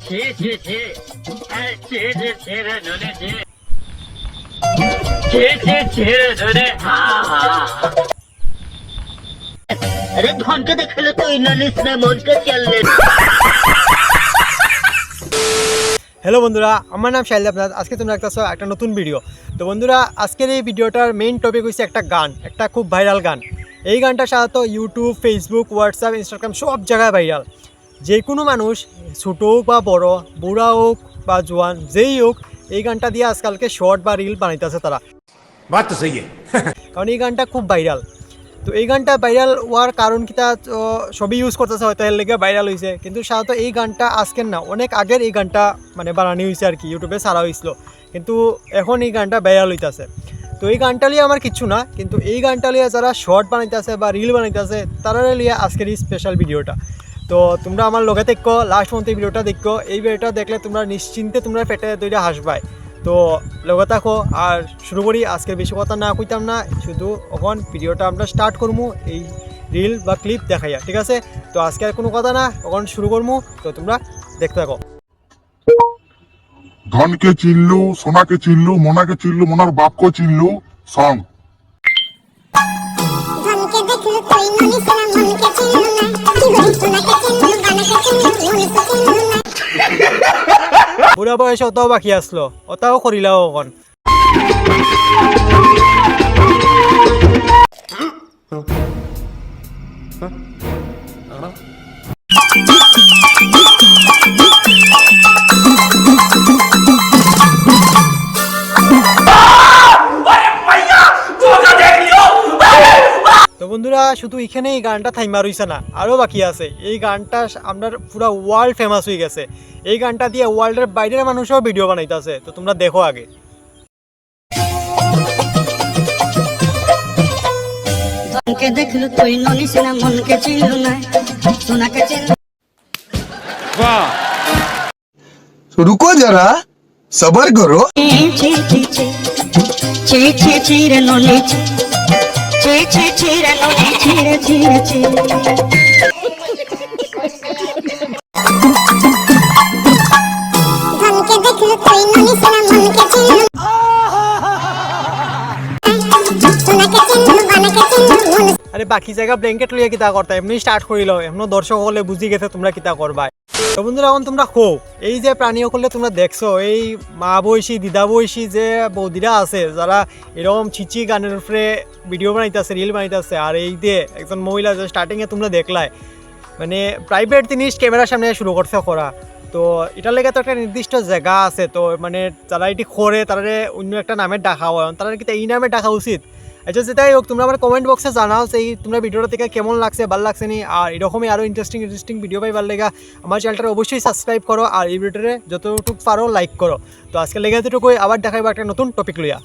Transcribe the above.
ছি ছি ছি আরে ছি ছি ছি রে ননি ছি ছি ছি ছি রে ননি अरे धन के देखले तो इनलिस ने मन के चलले। হ্যালো বন্ধুরা, আমার নাম শাইল দেবনাথ। আজকে তোমরা একটা নতুন ভিডিও। তো বন্ধুরা, আজকের এই ভিডিওটার মেইন টপিক হচ্ছে একটা গান, একটা খুব ভাইরাল গান। এই গানটা সাধারণত ইউটিউব, ফেসবুক, হোয়াটসঅ্যাপ, ইনস্টাগ্রাম সব জায়গায় ভাইরাল। যে কোনো মানুষ, ছোটো হোক বা বড়, বুড়া হোক বা জোয়ান, যেই হোক, এই গানটা দিয়ে আজকালকে শর্ট বা রিল বানাইতেছে তারা। বাত তো সহি কারণ এই গানটা খুব ভাইরাল। তো এই গানটা ভাইরাল হওয়ার কারণ কি তা সবই ইউজ করতেছে, হয়তো এর লেগে ভাইরাল হয়েছে। কিন্তু সাধারণত এই গানটা আজকের না, অনেক আগের এই গানটা মানে বানানো হয়েছে আর কি, ইউটিউবে ছাড়া হয়েছিল। কিন্তু এখন এই গানটা ভাইরাল হইতেছে। তো এই গানটা লিয়ে আমার কিচ্ছু না, কিন্তু এই গানটা লিয়ে যারা শর্ট বানাইতেছে বা রিল বানাইতেছে তারা লিয়ে আজকের এই স্পেশাল ভিডিওটা। তো তোমরা আমার লগে দেখো, লাস্ট পর্যন্ত এই ভিডিওটা দেখো। এই ভিডিওটা দেখলে তোমরা নিশ্চিন্তে তোমরা পেটে তৈরি হাসবাই। তো লগে থাকো আর শুরু করি। আজকে বেশি কথা না কইতাম না, শুধু এখন ভিডিওটা আমরা স্টার্ট করবো এই রিল বা ক্লিপ দেখাইয়া, ঠিক আছে? তো আজকে আর কোনো কথা না, এখন শুরু করবো। তো তোমরা দেখতে থাকো। ধনকে চিনলু, সোনাকে চিনলু, মোনাকে চিনলু, মোনার বাপকে চিনলু, সং। ধনকে দেখলু তুই ননি সোনা মনকে চিনলু না, কি হই সোনাকে চিনলু গানাকে চিনলু মনকে চিনলু না। বুড়া বয়সে অতাও বাকি আসলো, অতাও করিলাও এখন। তো বন্ধুরা, শুধু এখানে এই গানটা থাইমা রইছে না, আরও বাকি আছে। এই গানটা আপনার পুরো ওয়ার্ল্ড ফেমাস হয়ে গেছে। এই গানটা দিয়ে ওয়ার্ল্ডের বাইরের মানুষও ভিডিও বানাইতেছে। তো তোমরা দেখো আগে। ধনকে দেখলু তুই ননি সোনা মনকে চিনলু না, সোনাকে চিনলু। वाह रुको जरा सबर करो। ছি ছি ছি ছি ছি ছি রে ননি ছি ছি ছি ছি রে ননি ছি রে ছি রে ছি। ধনকে দেখলু তুই ননি সোনা মনকে চিনলু সোনাকে চিনলু গানাকে চিনলু মন। আরে বাকি জায়গা ব্ল্যাঙ্কেট লইয়া কিতা করতা, এমনি স্টার্ট করিল। এমন দর্শক হলে বুঝি গেছে তোমরা কিতা করবা। তো বন্ধুরা, এখন তোমরা খো এই যে প্রাণী করলে তোমরা দেখছো, এই মা বয়সী, দিদা বয়সী যে বৌদিরা আছে, যারা এরকম ছিচি গানের উপরে ভিডিও বানাইতেছে, রিল বানাইতেছে। আর এই যে একজন মহিলা যে স্টার্টিংয়ে তোমরা দেখলাই, মানে প্রাইভেট জিনিস ক্যামেরার সামনে শুরু করছে করা। তো এটার লেগে তো একটা নির্দিষ্ট জায়গা আছে। তো মানে যারা এটি করে তারা অন্য একটা নামের ডাকা হয়, তারা কি এই নামে ডাকা উচিত? আচ্ছা, যেটাই হোক, তোমরা আমার কমেন্ট বক্সে জানাও যে তোমরা ভিডিওটা থেকে কেমন লাগছে, ভালো লাগছে নি। আর এরকমই আরও ইন্টারেস্টিং ভিডিও পাই ভালো লেগা আমার চ্যানেলটা অবশ্যই সাবস্ক্রাইব করো। আর এই ভিডিওতে যতটুকু পারো লাইক করো। তো আজকে লেগে এতটুকুই, আবার দেখাইবো একটা নতুন টপিক লইয়া।